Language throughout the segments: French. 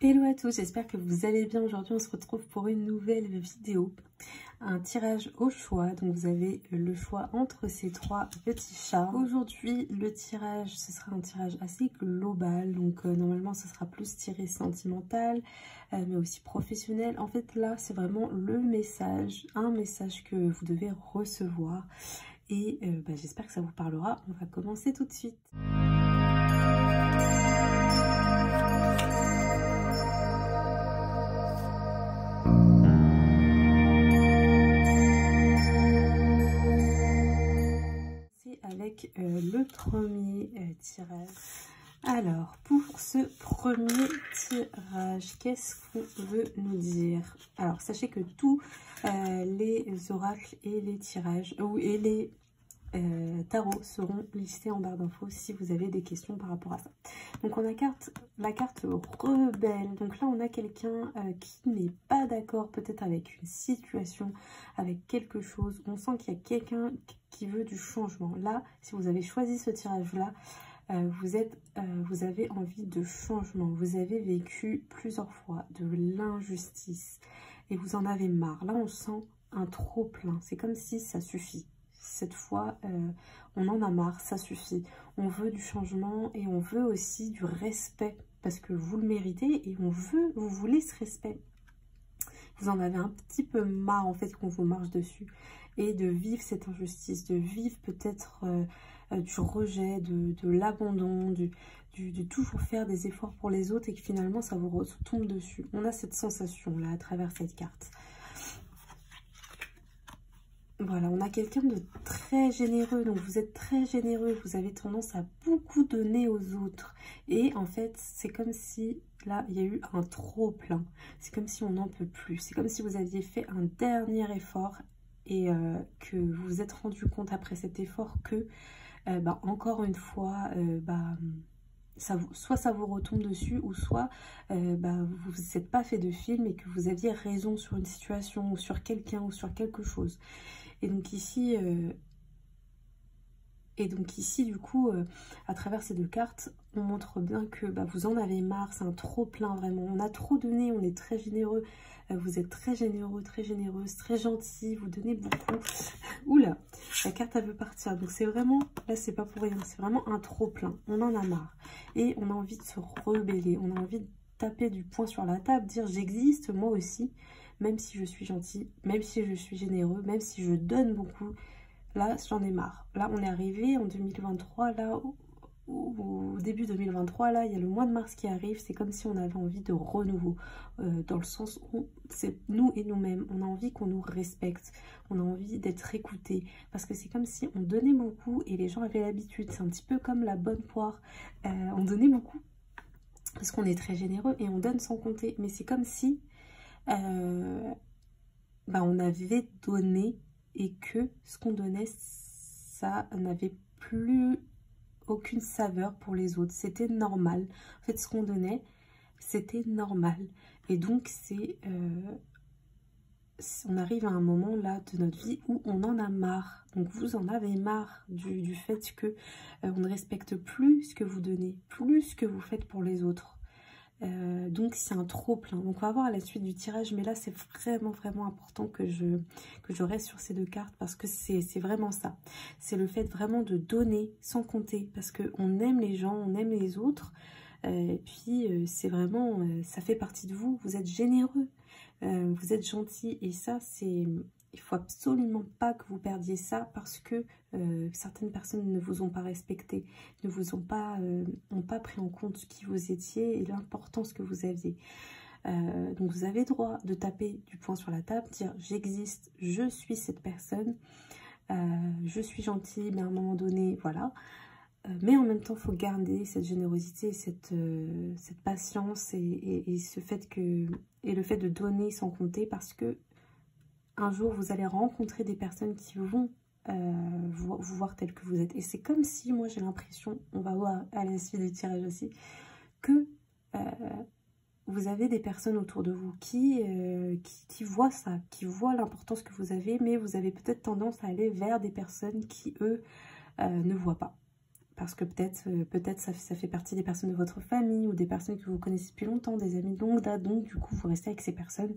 Hello à tous, j'espère que vous allez bien. Aujourd'hui on se retrouve pour une nouvelle vidéo, un tirage au choix. Donc vous avez le choix entre ces trois petits chats. Aujourd'hui le tirage, ce sera un tirage assez global, donc normalement ce sera plus tiré sentimental mais aussi professionnel. En fait là c'est vraiment le message, un message que vous devez recevoir et j'espère que ça vous parlera. On va commencer tout de suite. Avec le premier tirage. Alors, pour ce premier tirage, qu'est-ce qu'on veut nous dire? Alors, sachez que tous les oracles et les tirages, et les tarots seront listés en barre d'infos si vous avez des questions par rapport à ça. Donc, on a la carte rebelle. Donc là, on a quelqu'un qui n'est pas d'accord peut-être avec une situation, avec quelque chose. On sent qu'il y a quelqu'un qui veut du changement. Là, si vous avez choisi ce tirage-là, vous avez envie de changement. Vous avez vécu plusieurs fois de l'injustice et vous en avez marre. Là, on sent un trop plein. C'est comme si ça suffit. Cette fois, on en a marre, ça suffit. On veut du changement et on veut aussi du respect parce que vous le méritez et vous voulez ce respect. Vous en avez un petit peu marre en fait qu'on vous marche dessus et de vivre cette injustice, de vivre peut-être du rejet, de l'abandon, de toujours faire des efforts pour les autres et que finalement ça vous retombe dessus. On a cette sensation là à travers cette carte. Voilà, on a quelqu'un de très généreux, donc vous êtes très généreux, vous avez tendance à beaucoup donner aux autres. Et en fait, c'est comme si, là, il y a eu un trop plein. C'est comme si on n'en peut plus. C'est comme si vous aviez fait un dernier effort et que vous vous êtes rendu compte après cet effort que, encore une fois, soit ça vous retombe dessus ou soit vous ne vous êtes pas fait de film et que vous aviez raison sur une situation ou sur quelqu'un ou sur quelque chose. Et donc ici, du coup, à travers ces deux cartes, on montre bien que vous en avez marre, c'est un trop plein vraiment. On a trop donné, on est très généreux. Vous êtes très généreux, très généreuse, très gentil, vous donnez beaucoup. Oula, la carte elle veut partir. Donc c'est vraiment, là c'est pas pour rien, c'est vraiment un trop plein. On en a marre. Et on a envie de se rebeller, on a envie de taper du poing sur la table, dire j'existe moi aussi. Même si je suis gentil, même si je suis généreux, même si je donne beaucoup, là j'en ai marre. Là on est arrivé en 2023, là au début 2023, là il y a le mois de mars qui arrive, c'est comme si on avait envie de renouveau, dans le sens où c'est nous et nous-mêmes, on a envie qu'on nous respecte, on a envie d'être écouté, parce que c'est comme si on donnait beaucoup et les gens avaient l'habitude, c'est un petit peu comme la bonne poire, on donnait beaucoup, parce qu'on est très généreux et on donne sans compter, mais c'est comme si on avait donné et que ce qu'on donnait, ça n'avait plus aucune saveur pour les autres. C'était normal. En fait, ce qu'on donnait, c'était normal. Et donc, on arrive à un moment là de notre vie où on en a marre. Donc, vous en avez marre du fait que on ne respecte plus ce que vous donnez, plus ce que vous faites pour les autres. Donc c'est un trop plein. Donc on va voir à la suite du tirage, mais là c'est vraiment important que je reste sur ces deux cartes parce que c'est vraiment ça. C'est le fait vraiment de donner sans compter parce qu'on aime les gens, on aime les autres. Et puis c'est vraiment, ça fait partie de vous. Vous êtes généreux, vous êtes gentil et ça c'est... Il faut absolument pas que vous perdiez ça parce que certaines personnes ne vous ont pas respecté, ne vous ont pas pris en compte qui vous étiez et l'importance que vous aviez. Donc vous avez droit de taper du poing sur la table, dire j'existe, je suis cette personne, je suis gentille, mais à un moment donné, voilà. Mais en même temps, il faut garder cette générosité, cette patience et ce fait et le fait de donner sans compter parce que un jour, vous allez rencontrer des personnes qui vont vous voir tel que vous êtes. Et c'est comme si, moi, j'ai l'impression, on va voir à la suite du tirage aussi, que vous avez des personnes autour de vous qui voient ça, qui voient l'importance que vous avez, mais vous avez peut-être tendance à aller vers des personnes qui, eux, ne voient pas. parce que peut-être ça fait partie des personnes de votre famille ou des personnes que vous connaissez depuis longtemps, des amis de longue date, donc du coup vous restez avec ces personnes.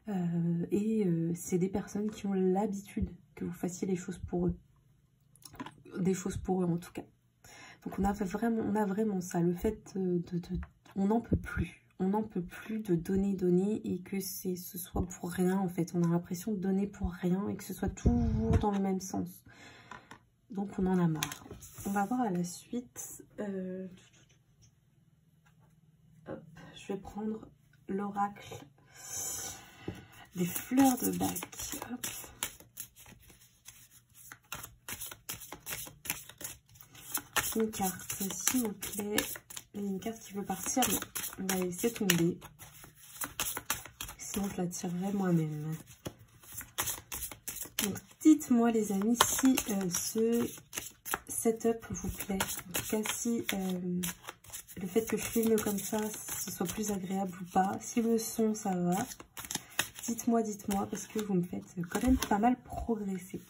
C'est des personnes qui ont l'habitude que vous fassiez les choses pour eux. Des choses pour eux en tout cas. Donc on a vraiment ça, le fait on n'en peut plus. On n'en peut plus de donner et que ce soit pour rien en fait. On a l'impression de donner pour rien et que ce soit toujours dans le même sens. Donc on en a marre. On va voir à la suite. Hop, je vais prendre l'oracle des fleurs de bac. Hop. Une carte, s'il vous plaît. Une carte qui veut partir, mais on va laisser tomber. Sinon, je la tirerai moi-même. Donc, dites-moi, les amis, si ce setup vous plaît. En tout cas, si le fait que je filme comme ça, ce soit plus agréable ou pas. Si le son, ça va. Dites-moi, parce que vous me faites quand même pas mal progresser.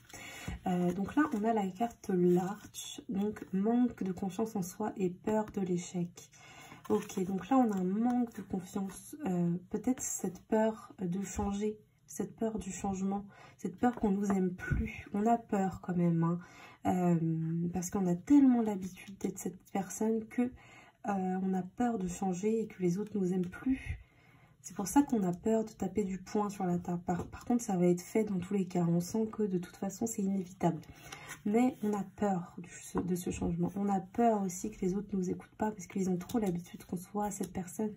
Donc là, on a la carte Large, donc manque de confiance en soi et peur de l'échec. Ok, donc là, on a un manque de confiance, peut-être cette peur de changer, cette peur du changement, cette peur qu'on nous aime plus. On a peur quand même, hein, parce qu'on a tellement l'habitude d'être cette personne que on a peur de changer et que les autres nous aiment plus. C'est pour ça qu'on a peur de taper du poing sur la table. Par contre, ça va être fait dans tous les cas. On sent que de toute façon, c'est inévitable. Mais on a peur de ce changement. On a peur aussi que les autres ne nous écoutent pas parce qu'ils ont trop l'habitude qu'on soit cette personne.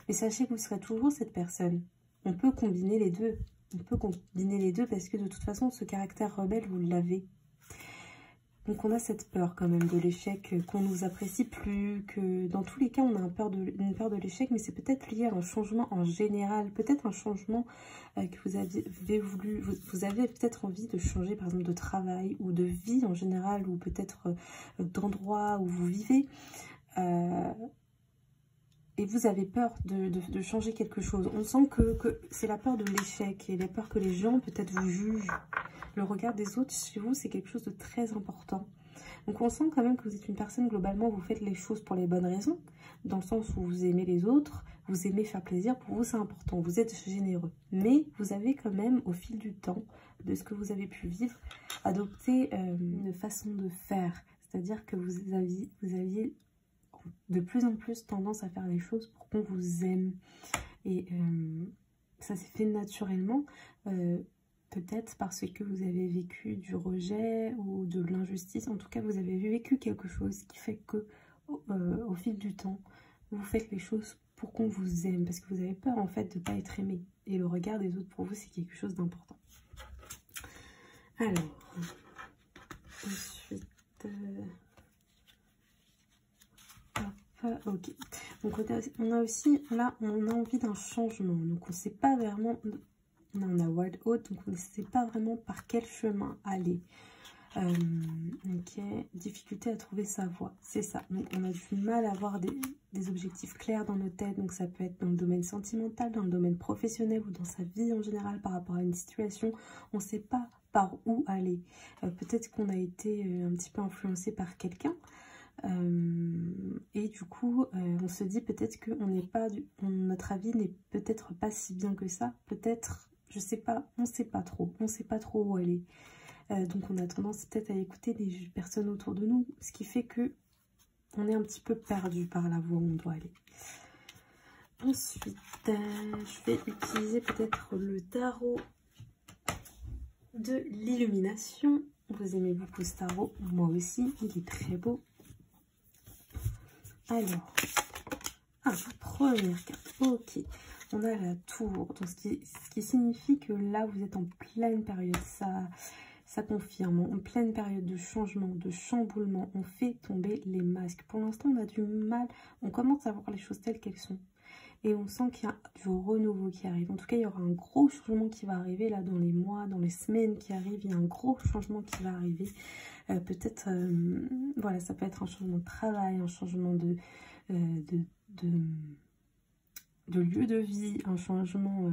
Mais sachez que vous serez toujours cette personne. On peut combiner les deux. On peut combiner les deux parce que de toute façon, ce caractère rebelle, vous l'avez. Donc on a cette peur quand même de l'échec, qu'on nous apprécie plus, que dans tous les cas on a une peur de l'échec, mais c'est peut-être lié à un changement en général, peut-être un changement que vous avez voulu, vous avez peut-être envie de changer par exemple de travail ou de vie en général, ou peut-être d'endroit où vous vivez, et vous avez peur de changer quelque chose. On sent que c'est la peur de l'échec et la peur que les gens peut-être vous jugent. Le regard des autres chez vous, c'est quelque chose de très important. Donc on sent quand même que vous êtes une personne, globalement, vous faites les choses pour les bonnes raisons, dans le sens où vous aimez les autres, vous aimez faire plaisir, pour vous c'est important, vous êtes généreux. Mais vous avez quand même, au fil du temps, de ce que vous avez pu vivre, adopté une façon de faire. C'est-à-dire que vous aviez de plus en plus tendance à faire les choses pour qu'on vous aime. Et ça s'est fait naturellement, peut-être parce que vous avez vécu du rejet ou de l'injustice. En tout cas, vous avez vécu quelque chose qui fait que au fil du temps, vous faites les choses pour qu'on vous aime. Parce que vous avez peur en fait de ne pas être aimé. Et le regard des autres pour vous, c'est quelque chose d'important. Alors, ensuite... ok, donc on a aussi, là, on a envie d'un changement. Donc on ne sait pas vraiment... On a Wild Out, donc on ne sait pas vraiment par quel chemin aller. Ok, difficulté à trouver sa voie, c'est ça. Donc on a du mal à avoir des objectifs clairs dans nos têtes. Donc ça peut être dans le domaine sentimental, dans le domaine professionnel ou dans sa vie en général par rapport à une situation. On ne sait pas par où aller. Peut-être qu'on a été un petit peu influencé par quelqu'un. Et du coup on se dit peut-être que notre avis n'est peut-être pas si bien que ça, peut-être, je sais pas, on sait pas trop où aller, donc on a tendance peut-être à écouter des personnes autour de nous, ce qui fait que on est un petit peu perdu par la voie où on doit aller. Ensuite je vais utiliser peut-être le tarot de l'illumination. Vous aimez beaucoup ce tarot, moi aussi, il est très beau. Alors, première carte, ok, on a la tour, donc ce qui signifie que là vous êtes en pleine période, ça confirme, en pleine période de changement, de chamboulement, on fait tomber les masques. Pour l'instant on a du mal, on commence à voir les choses telles qu'elles sont, et on sent qu'il y a du renouveau qui arrive. En tout cas il y aura un gros changement qui va arriver là dans les mois, dans les semaines qui arrivent, il y a un gros changement qui va arriver. Peut-être, voilà, ça peut être un changement de travail, un changement de lieu de vie, un changement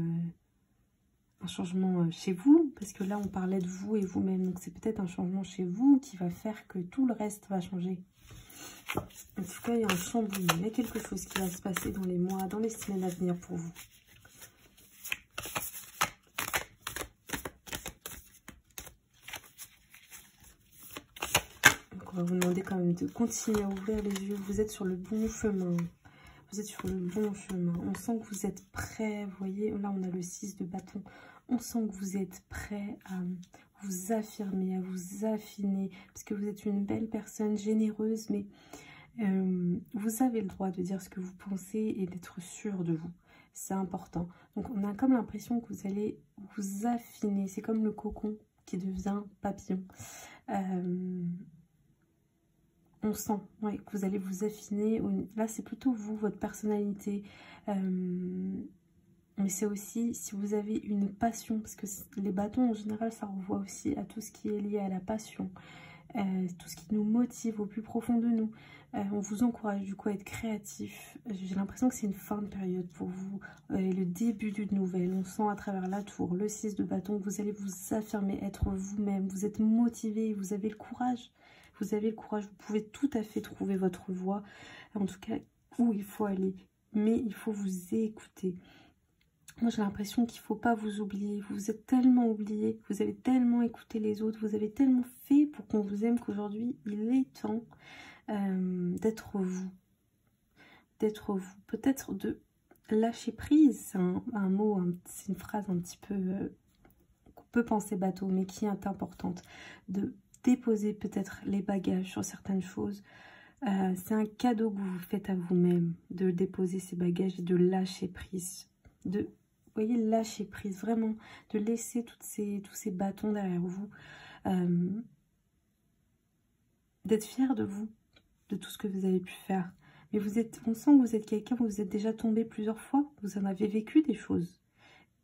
chez vous, parce que là on parlait de vous et vous-même, donc c'est peut-être un changement chez vous qui va faire que tout le reste va changer. En tout cas, il y a un chamboulement. Il y a quelque chose qui va se passer dans les mois, dans les semaines à venir pour vous. Donc, on va vous demander quand même de continuer à ouvrir les yeux. Vous êtes sur le bon chemin. Vous êtes sur le bon chemin. On sent que vous êtes prêt. Vous voyez, là, on a le 6 de bâton. On sent que vous êtes prêt à vous affirmer, à vous affiner. Parce que vous êtes une belle personne, généreuse, mais vous avez le droit de dire ce que vous pensez et d'être sûr de vous. C'est important. Donc, on a comme l'impression que vous allez vous affiner. C'est comme le cocon qui devient papillon. On sent ouais, que vous allez vous affiner. Là, c'est plutôt vous, votre personnalité. Mais c'est aussi si vous avez une passion. Parce que les bâtons, en général, ça renvoie aussi à tout ce qui est lié à la passion. Tout ce qui nous motive au plus profond de nous. On vous encourage du coup à être créatif. J'ai l'impression que c'est une fin de période pour vous. Le début d'une nouvelle. On sent à travers la tour, le 6 de bâton, que vous allez vous affirmer, être vous-même. Vous êtes motivé, vous avez le courage. Vous avez le courage, vous pouvez tout à fait trouver votre voie. En tout cas, où il faut aller. Mais il faut vous écouter. Moi, j'ai l'impression qu'il ne faut pas vous oublier. Vous êtes tellement oublié, vous avez tellement écouté les autres, vous avez tellement fait pour qu'on vous aime qu'aujourd'hui, il est temps d'être vous. D'être vous. Peut-être de lâcher prise. C'est un mot, c'est une phrase un petit peu qu'on peut penser bateau, mais qui est importante. De déposer peut-être les bagages sur certaines choses. C'est un cadeau que vous vous faites à vous-même de déposer ces bagages et de lâcher prise. De, vous voyez, lâcher prise, vraiment, de laisser tous ces bâtons derrière vous. D'être fier de vous, de tout ce que vous avez pu faire. Mais on sent que vous êtes quelqu'un, vous êtes déjà tombé plusieurs fois, vous en avez vécu des choses.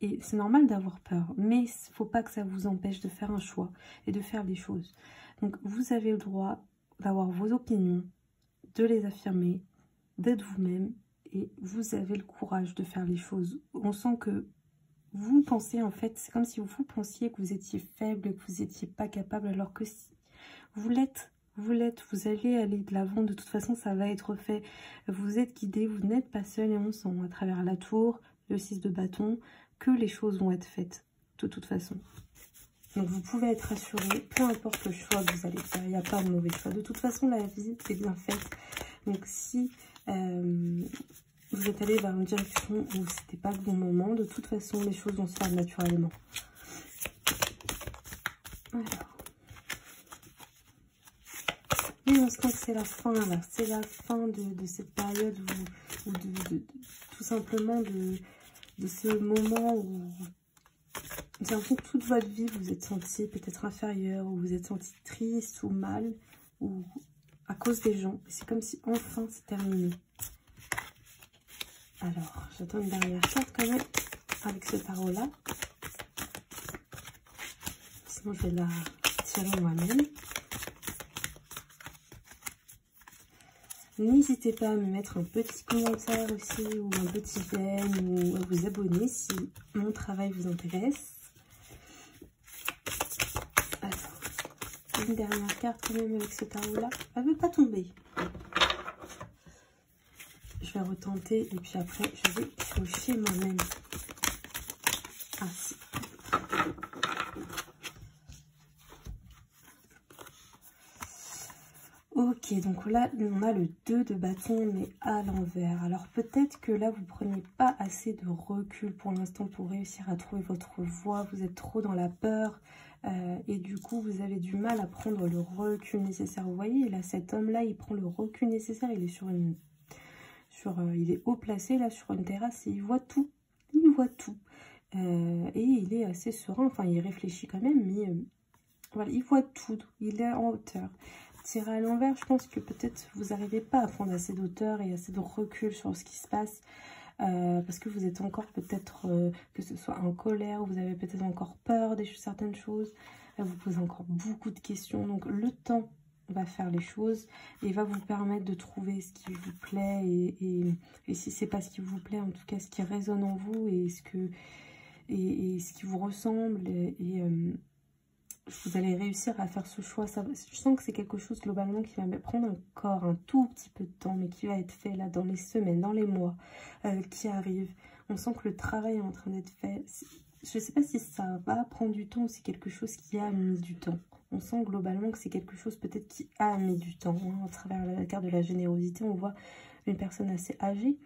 Et c'est normal d'avoir peur, mais il ne faut pas que ça vous empêche de faire un choix et de faire les choses. Donc, vous avez le droit d'avoir vos opinions, de les affirmer, d'être vous-même, et vous avez le courage de faire les choses. On sent que vous pensez, en fait, c'est comme si vous pensiez que vous étiez faible, que vous n'étiez pas capable, alors que si vous l'êtes, vous allez aller de l'avant, de toute façon, ça va être fait. Vous êtes guidé, vous n'êtes pas seul, et on sent à travers la tour, le 6 de bâton, que les choses vont être faites, de toute façon. Donc, vous pouvez être rassuré, peu importe le choix que vous allez faire, il n'y a pas de mauvais choix. De toute façon, la vie est bien faite. Donc, si vous êtes allé vers une direction où c'était pas le bon moment, de toute façon, les choses vont se faire naturellement. Alors. Et on sent que c'est la fin, là. C'est la fin de cette période où tout simplement de ce moment où j'ai l'impression que toute votre vie vous êtes senti peut-être inférieur, ou vous êtes senti triste ou mal, ou à cause des gens. C'est comme si enfin c'est terminé. Alors, j'attends une dernière carte quand même avec ce tarot-là. Sinon, je vais la tirer moi-même. N'hésitez pas à me mettre un petit commentaire aussi, ou un petit j'aime, ou à vous abonner si mon travail vous intéresse. Alors, une dernière carte quand même avec ce tarot-là. Elle ne veut pas tomber. Je vais retenter et puis après, je vais piocher moi-même. Ah si. Ok, donc là, on a le 2 de bâton, mais à l'envers. Alors peut-être que là, vous prenez pas assez de recul pour l'instant pour réussir à trouver votre voie. Vous êtes trop dans la peur et du coup, vous avez du mal à prendre le recul nécessaire. Vous voyez, là, cet homme-là, il prend le recul nécessaire. Il est il est haut placé, là, sur une terrasse et il voit tout. Il voit tout. Et il est assez serein. Enfin, il réfléchit quand même, mais voilà, il voit tout. Il est en hauteur. Tirer à l'envers, je pense que peut-être vous n'arrivez pas à prendre assez d'auteur et assez de recul sur ce qui se passe parce que vous êtes encore peut-être, que ce soit en colère, vous avez peut-être encore peur de certaines choses, vous posez encore beaucoup de questions. Donc le temps va faire les choses et va vous permettre de trouver ce qui vous plaît et si c'est pas ce qui vous plaît, en tout cas ce qui résonne en vous et ce qui vous ressemble vous allez réussir à faire ce choix. Ça, je sens que c'est quelque chose globalement qui va prendre encore un tout petit peu de temps, mais qui va être fait là dans les semaines, dans les mois qui arrivent. On sent que le travail est en train d'être fait. Je ne sais pas si ça va prendre du temps ou c'est quelque chose qui a mis du temps. On sent globalement que c'est quelque chose peut-être qui a mis du temps. Hein. À travers la carte de la générosité, on voit une personne assez âgée.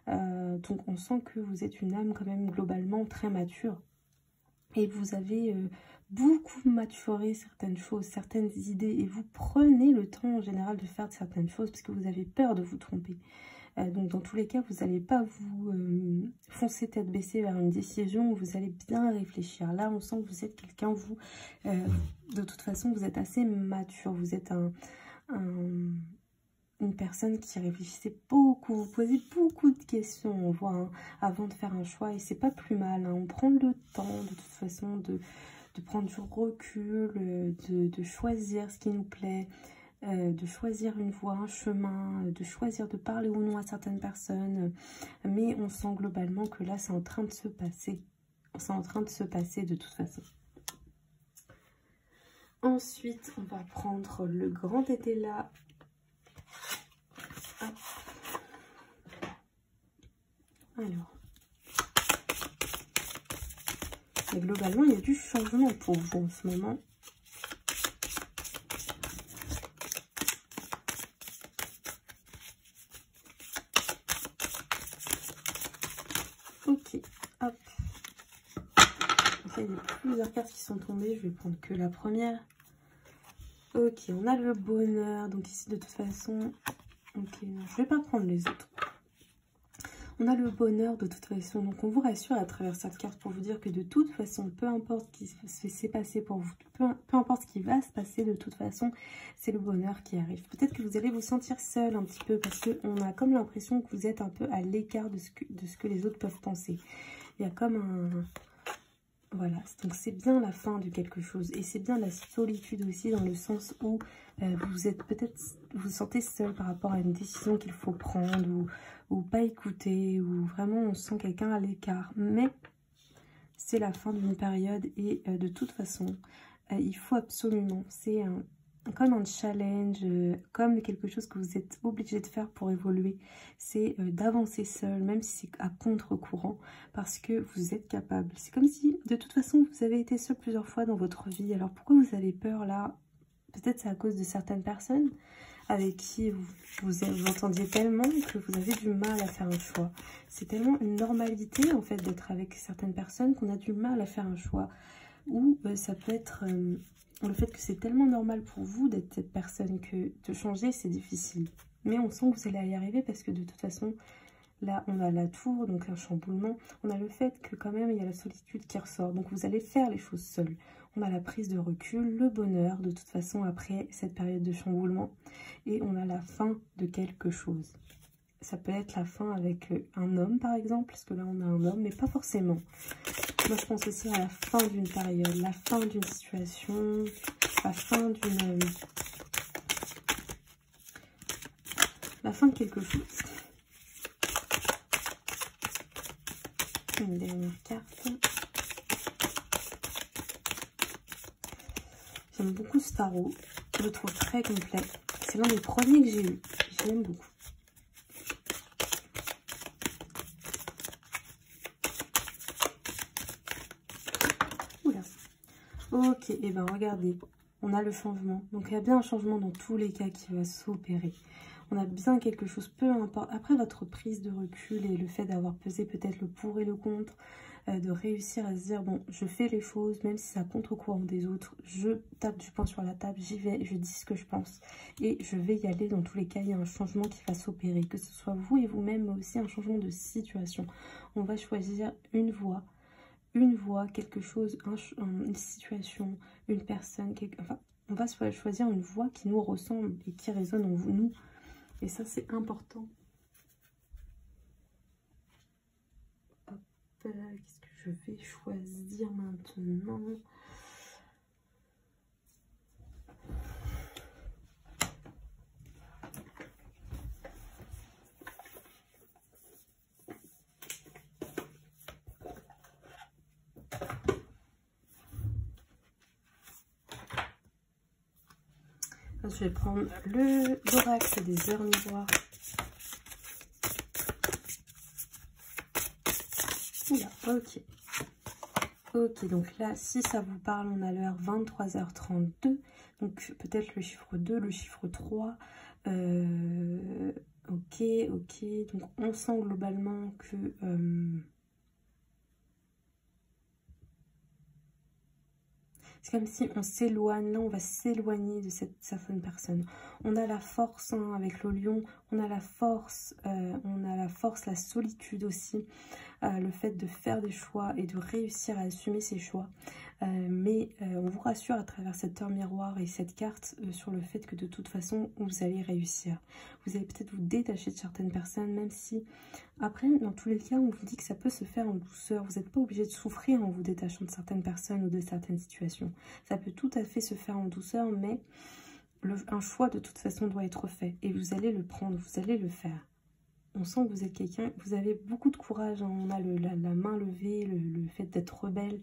Donc on sent que vous êtes une âme quand même globalement très mature. Et vous avez beaucoup maturé certaines choses, certaines idées. Et vous prenez le temps en général de faire certaines choses parce que vous avez peur de vous tromper. Donc dans tous les cas, vous n'allez pas vous foncer tête baissée vers une décision. Vous allez bien réfléchir. Là, on sent que vous êtes quelqu'un, vous, de toute façon, vous êtes assez mature. Vous êtes une personne qui réfléchissait beaucoup, vous posez beaucoup de questions, on voit, hein, avant de faire un choix. Et c'est pas plus mal, hein. On prend le temps, de toute façon, de prendre du recul, de choisir ce qui nous plaît. De choisir une voie, un chemin, de choisir de parler ou non à certaines personnes. Mais on sent globalement que là, c'est en train de se passer. C'est en train de se passer de toute façon. Ensuite, on va prendre le grand été là. Hop. Alors. Et globalement, il y a du changement pour vous en ce moment. Ok, hop. Il y a plusieurs cartes qui sont tombées. Je vais prendre que la première. Ok, on a le bonheur. Donc ici, de toute façon... Ok, non, je ne vais pas prendre les autres. On a le bonheur de toute façon. Donc on vous rassure à travers cette carte pour vous dire que de toute façon, peu importe ce qui s'est passé pour vous, peu importe ce qui va se passer, de toute façon, c'est le bonheur qui arrive. Peut-être que vous allez vous sentir seul un petit peu parce qu'on a comme l'impression que vous êtes un peu à l'écart de ce que les autres peuvent penser. Il y a comme un... Voilà, donc c'est bien la fin de quelque chose. Et c'est bien la solitude aussi dans le sens où vous êtes peut-être... Vous vous sentez seul par rapport à une décision qu'il faut prendre ou pas écouter, ou vraiment on sent quelqu'un à l'écart. Mais c'est la fin d'une période et de toute façon, il faut absolument... C'est comme un challenge, comme quelque chose que vous êtes obligé de faire pour évoluer. C'est d'avancer seul, même si c'est à contre-courant, parce que vous êtes capable. C'est comme si, de toute façon, vous avez été seul plusieurs fois dans votre vie. Alors pourquoi vous avez peur là? Peut-être c'est à cause de certaines personnes avec qui vous entendiez tellement que vous avez du mal à faire un choix. C'est tellement une normalité en fait d'être avec certaines personnes qu'on a du mal à faire un choix. Ou ça peut être... le fait que c'est tellement normal pour vous d'être cette personne que de changer, c'est difficile. Mais on sent que vous allez y arriver parce que de toute façon, là, on a la tour, donc un chamboulement. On a le fait que quand même, il y a la solitude qui ressort. Donc, vous allez faire les choses seuls. On a la prise de recul, le bonheur, de toute façon, après cette période de chamboulement. Et on a la fin de quelque chose. Ça peut être la fin avec un homme, par exemple, parce que là, on a un homme, mais pas forcément. Moi, je pense aussi à la fin d'une période, la fin d'une situation, la fin d'une... la fin de quelque chose. Une dernière carte. J'aime beaucoup ce tarot. Je le trouve très complet. C'est l'un des premiers que j'ai eu. Je l'aime beaucoup. Oula. Ok, et ben regardez. On a le changement. Donc il y a bien un changement dans tous les cas qui va s'opérer. On a bien quelque chose, peu importe. Après votre prise de recul et le fait d'avoir pesé peut-être le pour et le contre, de réussir à se dire, bon, je fais les choses, même si c'est à contre-courant des autres, je tape du poing sur la table, j'y vais, je dis ce que je pense. Et je vais y aller, dans tous les cas, il y a un changement qui va s'opérer. Que ce soit vous et vous-même, mais aussi un changement de situation. On va choisir une voie, quelque chose, une situation, une personne, enfin, on va choisir une voie qui nous ressemble et qui résonne en nous. Et ça, c'est important. Qu'est-ce que je vais choisir maintenant? Je vais prendre l'oracle des heures miroirs. Oula, ok. Ok, donc là, si ça vous parle, on a l'heure 23h32. Donc peut-être le chiffre 2, le chiffre 3. Ok. Donc on sent globalement que... c'est comme si on s'éloigne, là on va s'éloigner de cette certaine personne. On a la force hein, avec le lion, on a la force, la solitude aussi, le fait de faire des choix et de réussir à assumer ses choix. Mais on vous rassure à travers cette heure miroir et cette carte sur le fait que de toute façon vous allez réussir. Vous allez peut-être vous détacher de certaines personnes, même si après dans tous les cas on vous dit que ça peut se faire en douceur. Vous n'êtes pas obligé de souffrir en vous détachant de certaines personnes ou de certaines situations. Ça peut tout à fait se faire en douceur, mais un choix de toute façon doit être fait et vous allez le prendre, vous allez le faire. On sent que vous êtes quelqu'un, vous avez beaucoup de courage, hein. On a la main levée, le fait d'être rebelle.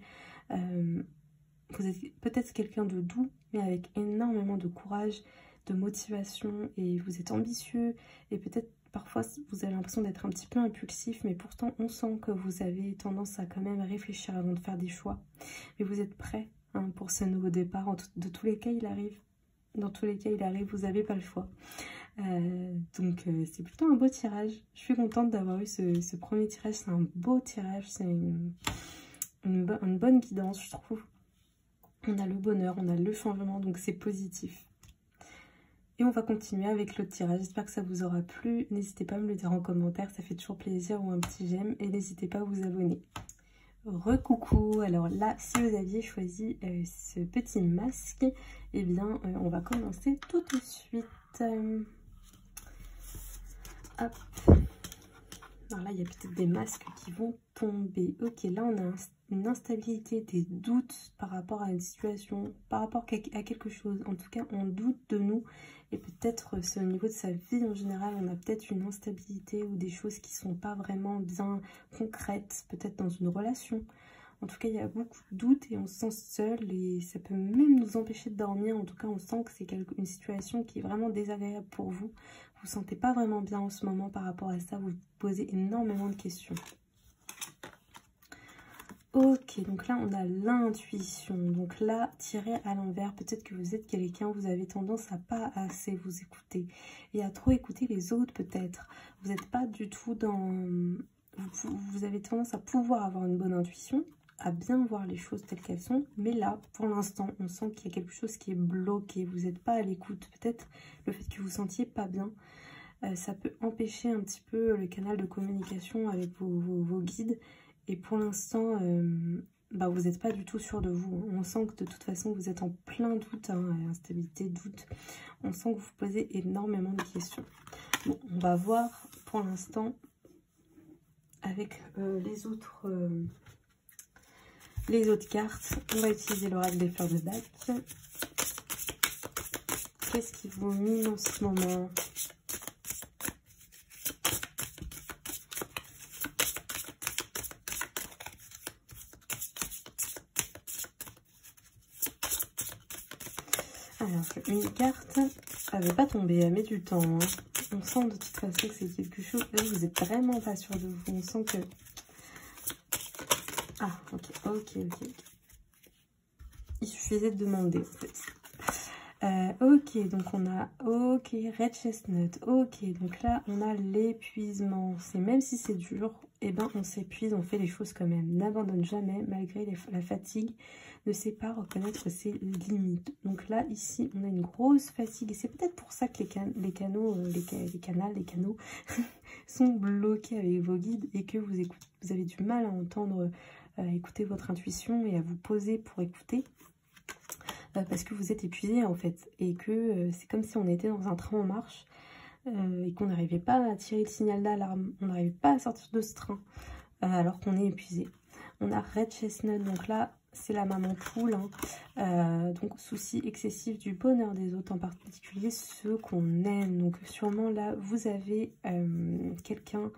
Vous êtes peut-être quelqu'un de doux, mais avec énormément de courage, de motivation, et vous êtes ambitieux, et peut-être parfois vous avez l'impression d'être un petit peu impulsif, mais pourtant on sent que vous avez tendance à quand même réfléchir avant de faire des choix. Mais vous êtes prêt hein, pour ce nouveau départ, de tous les cas il arrive. Dans tous les cas il arrive, vous n'avez pas le choix. Donc c'est plutôt un beau tirage. Je suis contente d'avoir eu ce premier tirage. C'est un beau tirage, c'est une bonne guidance je trouve. On a le bonheur, on a le changement, donc c'est positif. Et on va continuer avec l'autre tirage. J'espère que ça vous aura plu. N'hésitez pas à me le dire en commentaire, ça fait toujours plaisir, ou un petit j'aime. Et n'hésitez pas à vous abonner. Recoucou, alors là, si vous aviez choisi ce petit masque, eh bien, on va commencer tout de suite. Hop. Alors là, il y a peut-être des masques qui vont tomber. Ok, là, on a une instabilité, des doutes par rapport à une situation, par rapport à quelque chose. En tout cas, on doute de nous. Et peut-être, c'est au niveau de sa vie en général, on a peut-être une instabilité ou des choses qui ne sont pas vraiment bien concrètes, peut-être dans une relation. En tout cas, il y a beaucoup de doutes et on se sent seul et ça peut même nous empêcher de dormir. En tout cas, on sent que c'est une situation qui est vraiment désagréable pour vous. Vous ne vous sentez pas vraiment bien en ce moment par rapport à ça. Vous vous posez énormément de questions. Ok, donc là, on a l'intuition. Donc là, tiré à l'envers, peut-être que vous êtes quelqu'un, vous avez tendance à pas assez vous écouter et à trop écouter les autres peut-être. Vous n'êtes pas du tout dans... Vous avez tendance à pouvoir avoir une bonne intuition, à bien voir les choses telles qu'elles sont, mais là, pour l'instant, on sent qu'il y a quelque chose qui est bloqué, vous n'êtes pas à l'écoute, peut-être le fait que vous vous sentiez pas bien, ça peut empêcher un petit peu le canal de communication avec vos guides, et pour l'instant, vous n'êtes pas du tout sûr de vous, on sent que de toute façon, vous êtes en plein doute, hein, instabilité, doute, on sent que vous posez énormément de questions. Bon, on va voir pour l'instant avec les autres cartes. On va utiliser l'oracle des fleurs de bac. Qu'est-ce qui vous mine en ce moment? Alors, une carte, elle ne veut pas tomber, elle met du temps. Hein. On sent de toute façon que c'est quelque chose... Là, vous n'êtes vraiment pas sûr de vous. On sent que... Ah, ok. Il suffisait de demander, en fait. Ok, donc on a... Ok, Red Chestnut. Ok, donc là, on a l'épuisement. C'est même si c'est dur, eh ben, on s'épuise, on fait les choses quand même. N'abandonne jamais, malgré la fatigue. Ne sait pas reconnaître ses limites. Donc là, ici, on a une grosse fatigue. Et c'est peut-être pour ça que les canaux sont bloqués avec vos guides et que vous avez du mal à entendre, à écouter votre intuition et à vous poser pour écouter. Parce que vous êtes épuisé en fait. Et que c'est comme si on était dans un train en marche et qu'on n'arrivait pas à tirer le signal d'alarme. On n'arrive pas à sortir de ce train alors qu'on est épuisé. On a Red Chestnut, donc là, c'est la maman poule. Hein. Donc, souci excessif du bonheur des autres, en particulier ceux qu'on aime. Donc, sûrement là, vous avez quelqu'un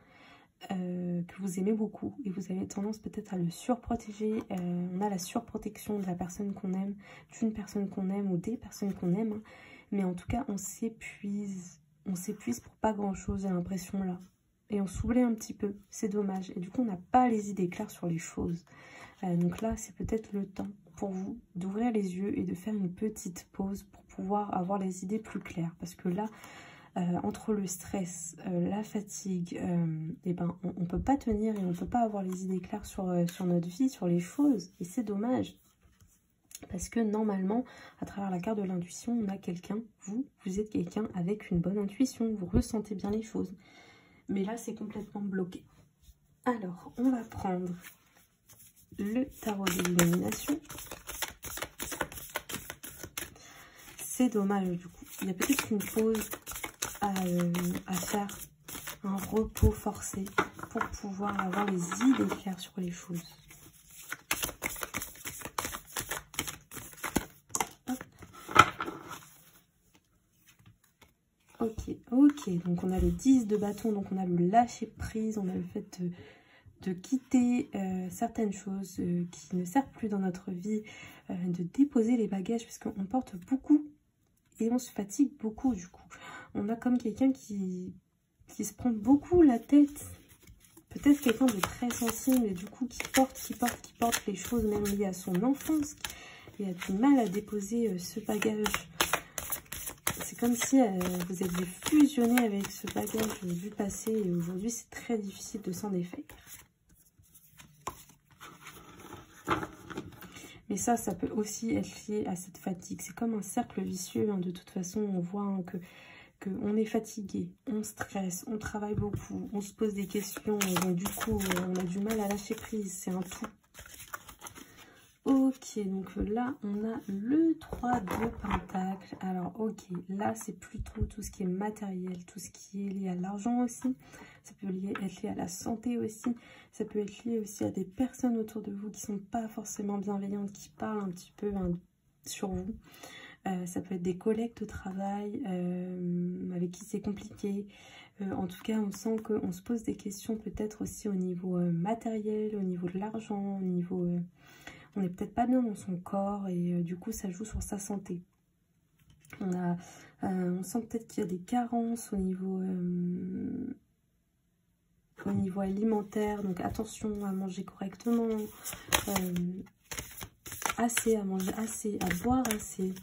que vous aimez beaucoup et vous avez tendance peut-être à le surprotéger. On a la surprotection de la personne qu'on aime, d'une personne qu'on aime ou des personnes qu'on aime. Hein. Mais en tout cas, on s'épuise. On s'épuise pour pas grand-chose, j'ai l'impression là. Et on s'oublie un petit peu, c'est dommage. Et du coup, on n'a pas les idées claires sur les choses. Donc là, c'est peut-être le temps pour vous d'ouvrir les yeux et de faire une petite pause pour pouvoir avoir les idées plus claires. Parce que là, entre le stress, la fatigue, et ben, on ne peut pas tenir et on ne peut pas avoir les idées claires sur notre vie, sur les choses. Et c'est dommage. Parce que normalement, à travers la carte de l'intuition, on a quelqu'un, vous êtes quelqu'un avec une bonne intuition, vous ressentez bien les choses. Mais là, c'est complètement bloqué. Alors, on va prendre le tarot de l'illumination. C'est dommage du coup. Il y a peut-être une pause à faire, un repos forcé pour pouvoir avoir les idées claires sur les choses. Ok, donc on a le 10 de bâton, donc on a le lâcher prise, on a le fait de quitter certaines choses qui ne servent plus dans notre vie, de déposer les bagages, parce qu'on porte beaucoup et on se fatigue beaucoup du coup. On a comme quelqu'un qui se prend beaucoup la tête, peut-être quelqu'un de très sensible et du coup qui porte les choses même liées à son enfance, qui a du mal à déposer ce bagage. C'est comme si vous aviez fusionné avec ce bagage du passé et aujourd'hui c'est très difficile de s'en défaire. Mais ça peut aussi être lié à cette fatigue. C'est comme un cercle vicieux, hein. De toute façon, on voit hein, que on est fatigué, on stresse, on travaille beaucoup, on se pose des questions. Et donc du coup, on a du mal à lâcher prise. C'est un tout. Ok, donc là, on a le 3 de Pentacle. Alors, ok, là, c'est plutôt tout ce qui est matériel, tout ce qui est lié à l'argent aussi. Ça peut être lié à la santé aussi. Ça peut être lié aussi à des personnes autour de vous qui ne sont pas forcément bienveillantes, qui parlent un petit peu hein, sur vous. Ça peut être des collègues de travail avec qui c'est compliqué. En tout cas, on sent qu'on se pose des questions peut-être aussi au niveau matériel, au niveau de l'argent, au niveau... on n'est peut-être pas bien dans son corps et du coup, ça joue sur sa santé. On sent peut-être qu'il y a des carences au niveau alimentaire. Donc, attention à manger correctement, à manger assez, à boire assez.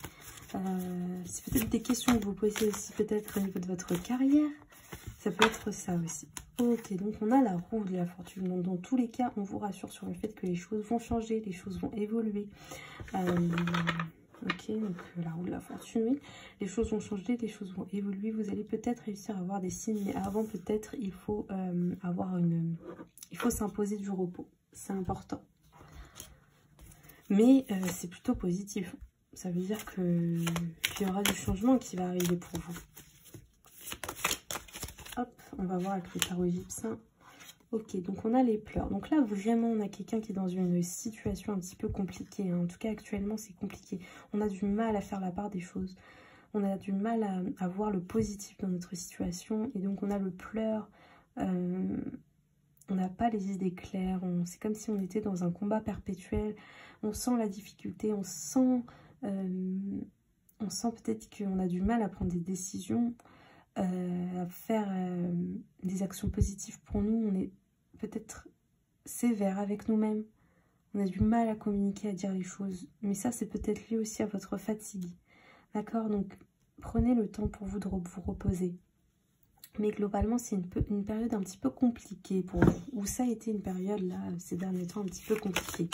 C'est peut-être des questions que vous posez aussi peut-être au niveau de votre carrière. Ça peut être ça aussi. Ok, donc on a la roue de la fortune. Donc dans tous les cas, on vous rassure sur le fait que les choses vont changer, les choses vont évoluer. Ok, donc la roue de la fortune, oui. Les choses vont changer, les choses vont évoluer. Vous allez peut-être réussir à avoir des signes, mais avant peut-être il faut il faut s'imposer du repos. C'est important. Mais c'est plutôt positif. Ça veut dire qu'il y aura du changement qui va arriver pour vous. Hop, on va voir avec le tarot égyptien. Ok, donc on a les pleurs. Donc là, vraiment, on a quelqu'un qui est dans une situation un petit peu compliquée. Hein. En tout cas, actuellement, c'est compliqué. On a du mal à faire la part des choses. On a du mal à voir le positif dans notre situation. Et donc, on a le pleur. On n'a pas les idées claires. C'est comme si on était dans un combat perpétuel. On sent la difficulté. On sent peut-être qu'on a du mal à prendre des décisions. À faire des actions positives pour nous. On est peut-être sévère avec nous-mêmes. On a du mal à communiquer, à dire les choses. Mais ça, c'est peut-être lié aussi à votre fatigue. D'accord? Donc, prenez le temps pour vous de vous reposer. Mais globalement, c'est une période un petit peu compliquée pour vous. Ou ça a été une période, là, ces derniers temps, un petit peu compliquée.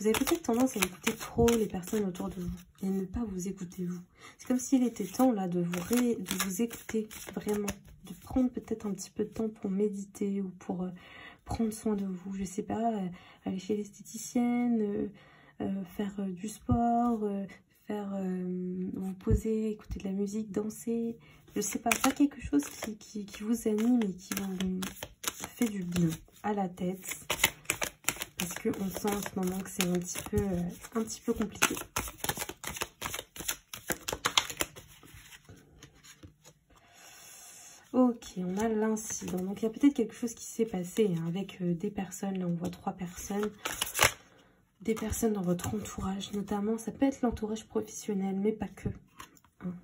Vous avez peut-être tendance à écouter trop les personnes autour de vous et ne pas vous écouter vous. C'est comme s'il était temps là de vous écouter vraiment, de prendre peut-être un petit peu de temps pour méditer ou pour prendre soin de vous. Je sais pas, aller chez l'esthéticienne, faire du sport, vous poser, écouter de la musique, danser. Je sais pas, faire quelque chose qui vous anime et qui vous fait du bien à la tête. Parce qu'on sent en ce moment que c'est un petit peu compliqué. Ok, on a l'incident. Donc il y a peut-être quelque chose qui s'est passé hein, avec des personnes. Là, on voit 3 personnes. des personnes dans votre entourage, notamment, ça peut être l'entourage professionnel, mais pas que. Hein.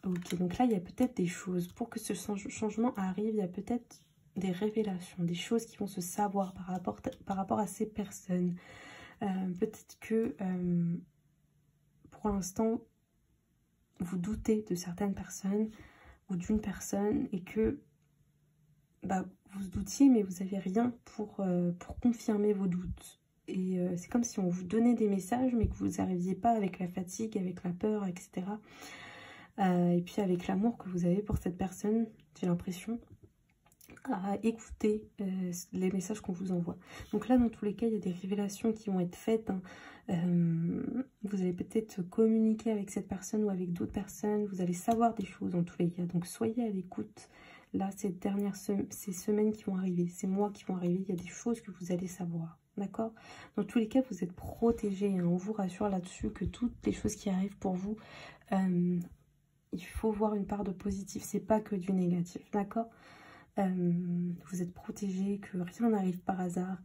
Ok, donc là, il y a peut-être des choses. Pour que ce changement arrive, il y a peut-être des révélations, des choses qui vont se savoir par rapport à ces personnes. Peut-être que, pour l'instant, vous doutez de certaines personnes ou d'une personne et que bah, vous doutiez, mais vous n'avez rien pour confirmer vos doutes. Et c'est comme si on vous donnait des messages, mais que vous n'arriviez pas avec la fatigue, avec la peur, etc. Et puis avec l'amour que vous avez pour cette personne, j'ai l'impression, à écouter les messages qu'on vous envoie. Donc là, dans tous les cas, il y a des révélations qui vont être faites. Hein. Vous allez peut-être communiquer avec cette personne ou avec d'autres personnes. Vous allez savoir des choses dans tous les cas. Donc soyez à l'écoute. Là, ces semaines qui vont arriver, ces mois qui vont arriver, il y a des choses que vous allez savoir. D'accord? Dans tous les cas, vous êtes protégés. Hein. On vous rassure là-dessus que toutes les choses qui arrivent pour vous, il faut voir une part de positif. C'est pas que du négatif. D'accord? Vous êtes protégés, que rien n'arrive par hasard.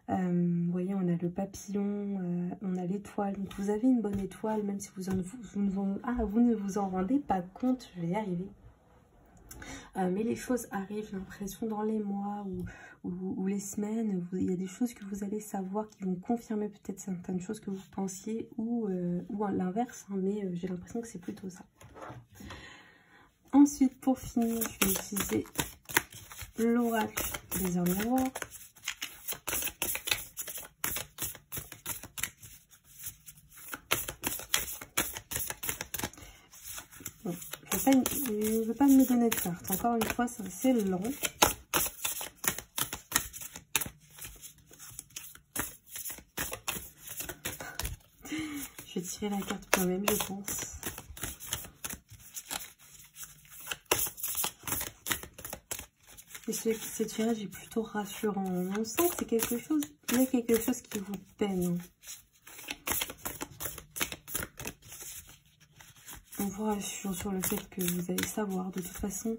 Vous voyez, on a le papillon, on a l'étoile. Donc vous avez une bonne étoile, même si vous ne vous en rendez pas compte. Je vais y arriver. Mais les choses arrivent, j'ai l'impression, dans les mois ou les semaines. Il y a des choses que vous allez savoir qui vont confirmer peut-être certaines choses que vous pensiez ou l'inverse. Hein, mais j'ai l'impression que c'est plutôt ça. Ensuite, pour finir, je vais utiliser l'oracle des heures miroirs. Bon, je ne veux pas me donner de carte. Encore une fois, c'est lent. Je vais tirer la carte quand même, je pense. Et ce tirage est plutôt rassurant. On sent que c'est quelque chose, mais quelque chose qui vous peine. On vous rassure sur le fait que vous allez savoir de toute façon.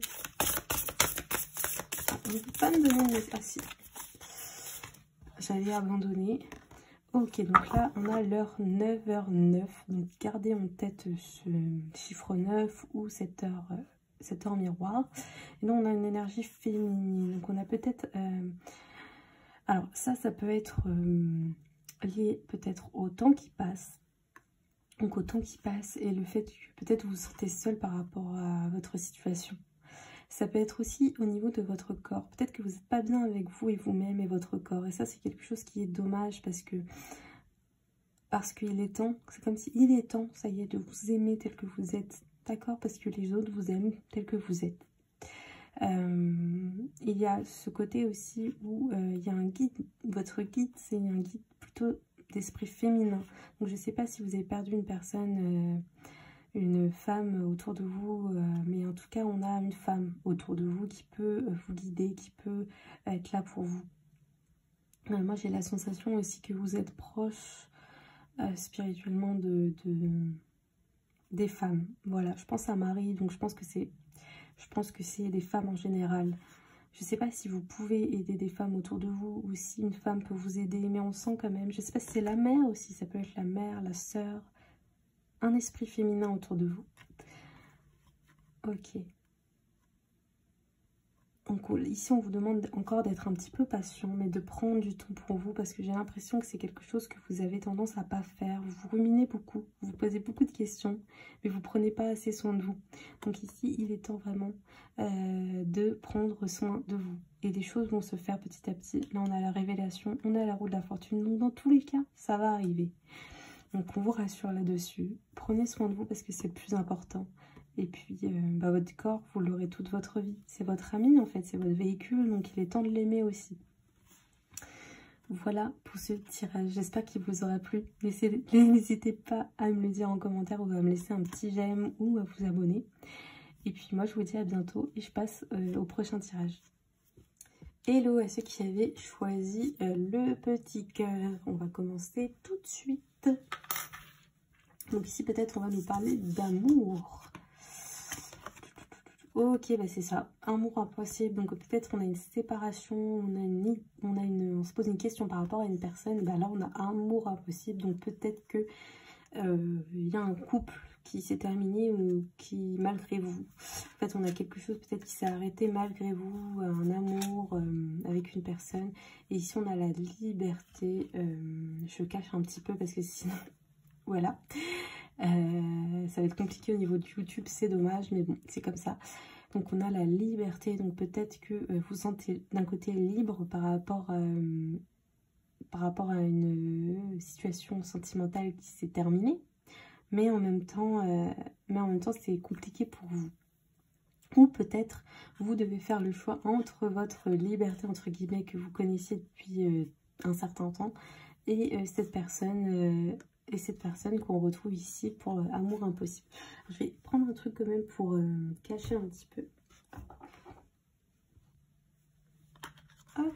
On ne peut pas me donner une... Ah si. J'allais abandonner. Ok, donc là, on a l'heure 9h09. Donc gardez en tête ce chiffre 9 ou cette heure miroir. Et là, on a une énergie féminine. Donc on a peut-être... Alors ça peut être lié peut-être au temps qui passe. Donc au temps qui passe et le fait que peut-être vous vous sentez seul par rapport à votre situation. Ça peut être aussi au niveau de votre corps. Peut-être que vous n'êtes pas bien avec vous et vous-même et votre corps. Et ça, c'est quelque chose qui est dommage parce qu'il est temps. C'est comme si il est temps, ça y est, de vous aimer tel que vous êtes. D'accord? Parce que les autres vous aiment tel que vous êtes. Il y a ce côté aussi où il y a un guide. Votre guide, c'est un guide plutôt d'esprit féminin. Donc je ne sais pas si vous avez perdu une personne, une femme autour de vous, mais en tout cas on a une femme autour de vous qui peut vous guider, qui peut être là pour vous. Moi j'ai la sensation aussi que vous êtes proche spirituellement des femmes. Voilà, je pense à Marie, donc je pense que c'est des femmes en général. Je ne sais pas si vous pouvez aider des femmes autour de vous ou si une femme peut vous aider, mais on sent quand même, je ne sais pas si c'est la mère aussi, ça peut être la mère, la sœur, un esprit féminin autour de vous. Ok. Donc ici, on vous demande encore d'être un petit peu patient, mais de prendre du temps pour vous, parce que j'ai l'impression que c'est quelque chose que vous avez tendance à pas faire. Vous vous ruminez beaucoup, vous vous posez beaucoup de questions, mais vous prenez pas assez soin de vous. Donc ici, il est temps vraiment de prendre soin de vous. Et des choses vont se faire petit à petit. Là, on a la révélation, on a la roue de la fortune. Donc dans tous les cas, ça va arriver. Donc on vous rassure là-dessus. Prenez soin de vous parce que c'est le plus important. Et puis, votre corps, vous l'aurez toute votre vie. C'est votre ami, en fait. C'est votre véhicule. Donc, il est temps de l'aimer aussi. Voilà pour ce tirage. J'espère qu'il vous aura plu. N'hésitez pas à me le dire en commentaire ou à me laisser un petit j'aime ou à vous abonner. Et puis, moi, je vous dis à bientôt. Et je passe au prochain tirage. Hello à ceux qui avaient choisi le petit cœur. On va commencer tout de suite. Donc, ici, peut-être, on va nous parler d'amour. Ok, bah c'est ça, amour impossible. Donc peut-être on a une séparation, on se pose une question par rapport à une personne. Bah là on a amour impossible. Donc peut-être que il y a un couple qui s'est terminé ou qui, malgré vous, en fait on a quelque chose peut-être qui s'est arrêté malgré vous, un amour avec une personne. Et ici on a la liberté. Je cache un petit peu parce que sinon, voilà. Ça va être compliqué au niveau de YouTube, c'est dommage, mais bon, c'est comme ça. Donc on a la liberté, donc peut-être que vous vous sentez d'un côté libre par rapport à une situation sentimentale qui s'est terminée, mais en même temps c'est compliqué pour vous. Ou peut-être vous devez faire le choix entre votre liberté entre guillemets que vous connaissiez depuis un certain temps et cette personne qu'on retrouve ici pour amour impossible. Alors, je vais prendre un truc quand même pour cacher un petit peu. Hop.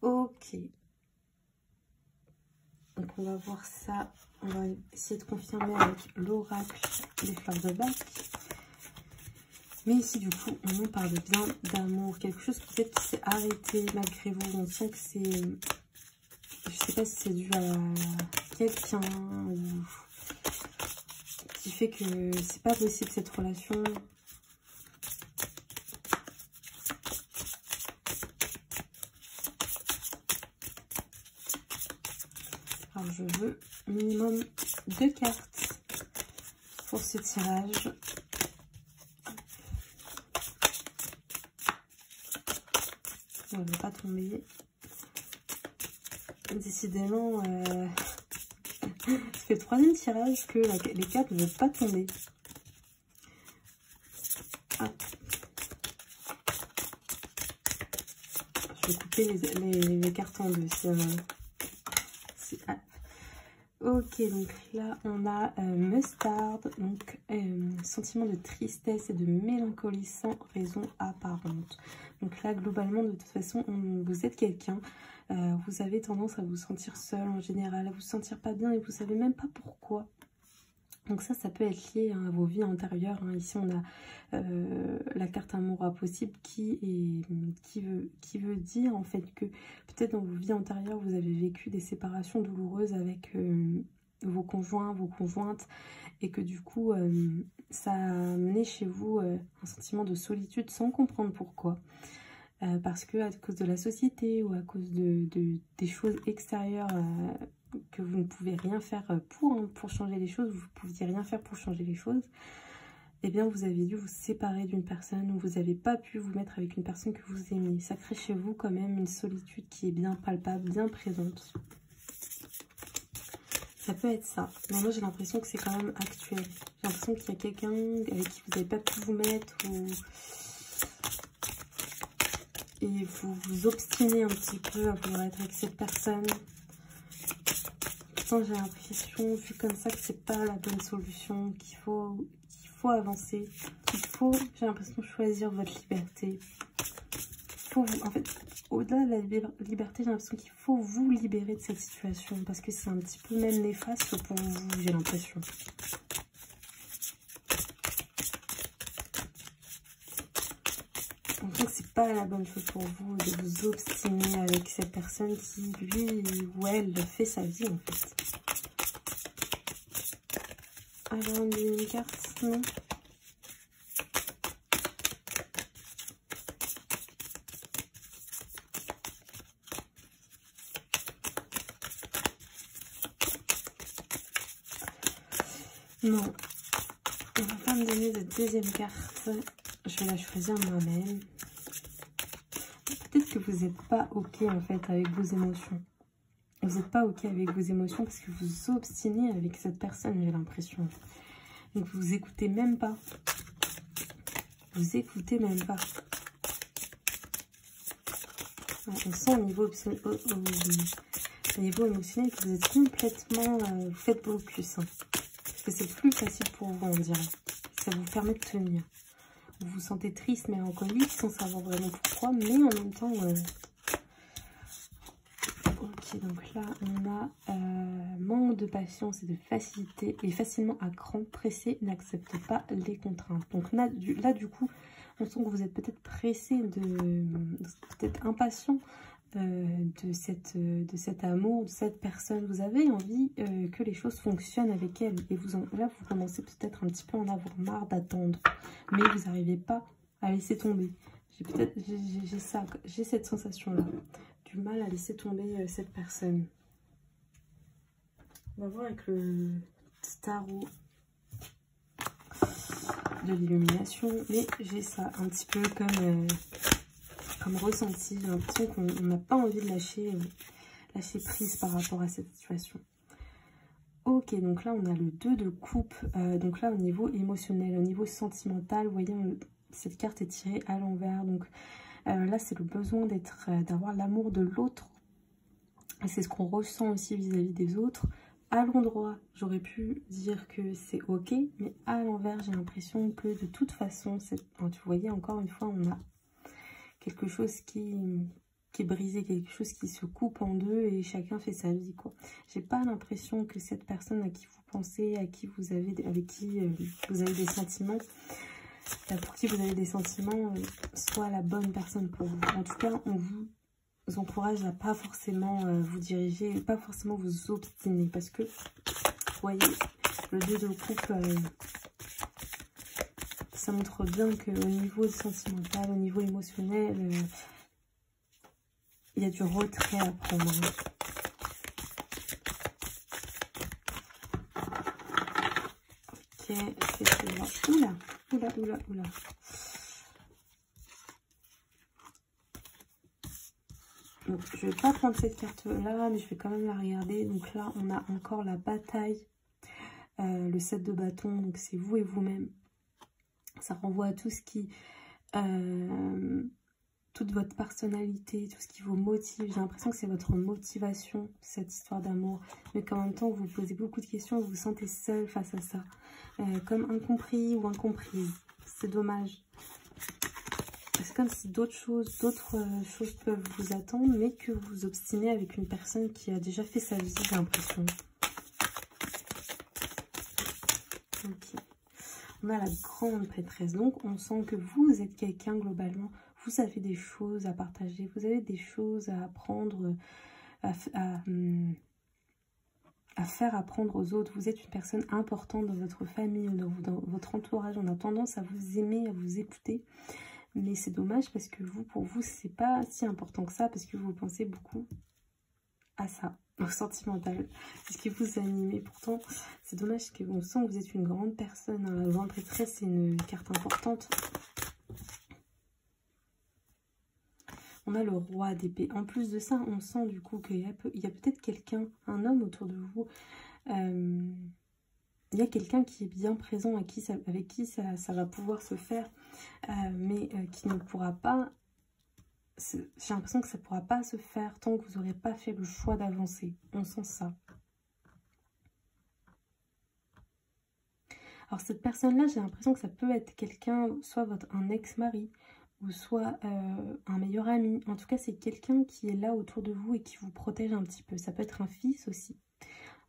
Ok. Donc on va voir ça. On va essayer de confirmer avec l'oracle des fleurs de bac. Mais ici du coup on nous parle bien d'amour. Quelque chose peut-être qui s'est arrêté malgré vous. On sent que c'est... Je sais pas si c'est dû à quelqu'un ou qui fait que c'est pas possible cette relation. Alors je veux minimum 2 cartes pour ce tirage. On ne va pas tomber. Décidément, c'est le troisième tirage que les cartes ne veulent pas tomber. Ah. Je vais couper les cartes en deux. Ok, donc là on a Mustard, donc sentiment de tristesse et de mélancolie sans raison apparente. Donc là globalement de toute façon vous êtes quelqu'un, vous avez tendance à vous sentir seul en général, à vous sentir pas bien et vous savez même pas pourquoi. Donc ça peut être lié à vos vies antérieures. Ici on a la carte amour impossible qui veut dire en fait que peut-être dans vos vies antérieures vous avez vécu des séparations douloureuses avec vos conjoints, vos conjointes, et que du coup ça a amené chez vous un sentiment de solitude sans comprendre pourquoi. Parce que à cause de la société ou à cause des choses extérieures que vous ne pouvez rien faire pour changer les choses, vous ne pouviez rien faire pour changer les choses, eh bien vous avez dû vous séparer d'une personne ou vous n'avez pas pu vous mettre avec une personne que vous aimiez. Ça crée chez vous quand même une solitude qui est bien palpable, bien présente. Ça peut être ça. Mais moi j'ai l'impression que c'est quand même actuel. J'ai l'impression qu'il y a quelqu'un avec qui vous n'avez pas pu vous mettre ou... Et vous vous obstinez un petit peu à vouloir être avec cette personne. Pourtant j'ai l'impression, vu comme ça, que c'est pas la bonne solution, qu'il faut avancer, j'ai l'impression, choisir votre liberté. En fait, au-delà de la liberté, j'ai l'impression qu'il faut vous libérer de cette situation, parce que c'est un petit peu même néfaste pour vous, j'ai l'impression. Donc c'est pas la bonne chose pour vous de vous obstiner avec cette personne qui, lui ou elle, fait sa vie en fait. Alors une carte, non? Non. On va pas me donner de deuxième carte. Je vais la choisir moi-même. Peut-être que vous n'êtes pas ok en fait avec vos émotions. Vous n'êtes pas ok avec vos émotions parce que vous obstinez avec cette personne, j'ai l'impression. Donc vous écoutez même pas. Vous écoutez même pas. On sent au niveau émotionnel que vous êtes complètement... vous faites blocus. Parce que c'est plus facile pour vous, on dirait. Ça vous permet de tenir. Vous vous sentez triste, mélancolique, sans savoir vraiment pourquoi, mais en même temps... Ok. Ok, donc là, on a manque de patience et de facilité, et facilement à cran, pressé, n'accepte pas les contraintes. Donc là, du coup, on sent que vous êtes peut-être pressé, peut-être impatient de cet amour, de cette personne. Vous avez envie que les choses fonctionnent avec elle. Et là, vous commencez peut-être un petit peu à en avoir marre d'attendre. Mais vous n'arrivez pas à laisser tomber. J'ai cette sensation-là. Du mal à laisser tomber cette personne. On va voir avec le tarot de l'illumination. Mais j'ai ça un petit peu comme ressenti. J'ai l'impression qu'on n'a pas envie de lâcher prise par rapport à cette situation. Ok, donc là on a le 2 de coupe. Donc là au niveau émotionnel, au niveau sentimental, vous voyez, cette carte est tirée à l'envers. Donc là c'est le besoin d'avoir l'amour de l'autre. Et c'est ce qu'on ressent aussi vis-à-vis des autres. À l'endroit, j'aurais pu dire que c'est ok, mais à l'envers, j'ai l'impression que de toute façon, vous voyez, encore une fois, on a quelque chose qui est brisé, quelque chose qui se coupe en deux et chacun fait sa vie, quoi. J'ai pas l'impression que cette personne à qui vous pensez, avec qui vous avez des sentiments, pour qui vous avez des sentiments, soit la bonne personne pour vous. En tout cas, on vous encourage à pas forcément vous diriger, pas forcément vous obstiner, parce que vous voyez, le 2 de coupe, ça montre bien qu'au niveau sentimental, au niveau émotionnel, il y a du retrait à prendre. Ok, c'est oula, oula, oula, oula. Donc, je ne vais pas prendre cette carte-là, mais je vais quand même la regarder. Donc là, on a encore la bataille, le 7 de bâton. Donc, c'est vous et vous-même. Ça renvoie à tout ce qui... toute votre personnalité, tout ce qui vous motive. J'ai l'impression que c'est votre motivation, cette histoire d'amour. Mais qu'en même temps, vous vous posez beaucoup de questions, vous vous sentez seul face à ça. Comme incompris ou incomprise. C'est dommage. C'est comme si d'autres choses peuvent vous attendre, mais que vous vous obstinez avec une personne qui a déjà fait sa vie, j'ai l'impression. Ok. On a la grande prêtresse. Donc, on sent que vous êtes quelqu'un, globalement, vous avez des choses à partager, vous avez des choses à apprendre, à faire apprendre aux autres. Vous êtes une personne importante dans votre famille, dans votre entourage. On a tendance à vous aimer, à vous écouter. Mais c'est dommage parce que pour vous, c'est pas si important que ça, parce que vous pensez beaucoup à ça, au sentimental, ce qui vous anime. Et pourtant, c'est dommage qu'on sent que vous êtes une grande personne. La grande prêtresse, c'est une carte importante. On a le roi d'épée. En plus de ça, on sent du coup qu'il y a peut-être quelqu'un, un homme autour de vous. Il y a quelqu'un qui est bien présent, avec qui ça va pouvoir se faire, mais qui ne pourra pas... J'ai l'impression que ça ne pourra pas se faire tant que vous n'aurez pas fait le choix d'avancer. On sent ça. Alors cette personne-là, j'ai l'impression que ça peut être quelqu'un, soit un ex-mari, ou soit un meilleur ami. En tout cas, c'est quelqu'un qui est là autour de vous et qui vous protège un petit peu. Ça peut être un fils aussi.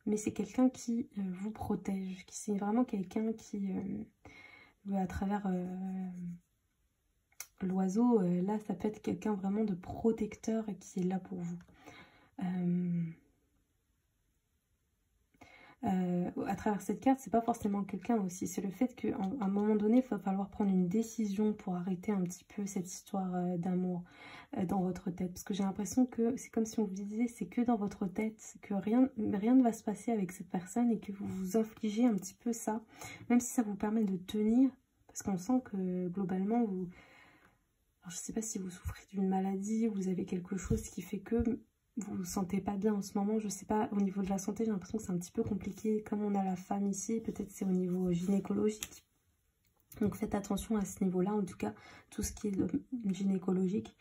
Mais c'est quelqu'un qui vous protège. C'est vraiment quelqu'un qui, à travers l'oiseau, là, ça peut être quelqu'un vraiment de protecteur et qui est là pour vous. À travers cette carte, c'est pas forcément quelqu'un aussi. C'est le fait qu'à un moment donné, il va falloir prendre une décision pour arrêter un petit peu cette histoire d'amour dans votre tête. Parce que j'ai l'impression que c'est comme si on vous disait, c'est que dans votre tête, que rien ne va se passer avec cette personne et que vous vous infligez un petit peu ça. Même si ça vous permet de tenir, parce qu'on sent que globalement, vous... Alors, je sais pas si vous souffrez d'une maladie, vous avez quelque chose qui fait que... vous vous sentez pas bien en ce moment, je sais pas, au niveau de la santé, j'ai l'impression que c'est un petit peu compliqué. Comme on a la femme ici, peut-être c'est au niveau gynécologique. Donc faites attention à ce niveau-là, en tout cas, tout ce qui est gynécologique.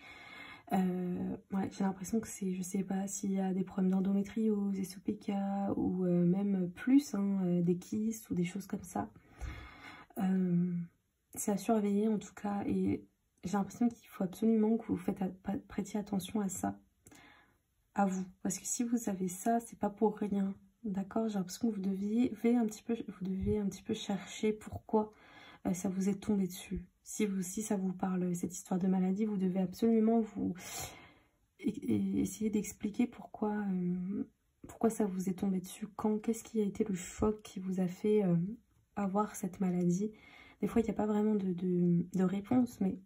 Ouais, j'ai l'impression que c'est, je sais pas, s'il y a des problèmes d'endométriose, SOPK, ou même plus, hein, des kystes ou des choses comme ça. C'est à surveiller en tout cas, et j'ai l'impression qu'il faut absolument que vous prêtiez attention à ça. à vous. Parce que si vous avez ça, c'est pas pour rien. D'accord? J'ai l'impression que vous deviez un petit peu chercher pourquoi ça vous est tombé dessus. Si ça vous parle, cette histoire de maladie, vous devez absolument essayer d'expliquer pourquoi, pourquoi ça vous est tombé dessus. Qu'est-ce qui a été le choc qui vous a fait avoir cette maladie? Des fois, il n'y a pas vraiment de réponse, mais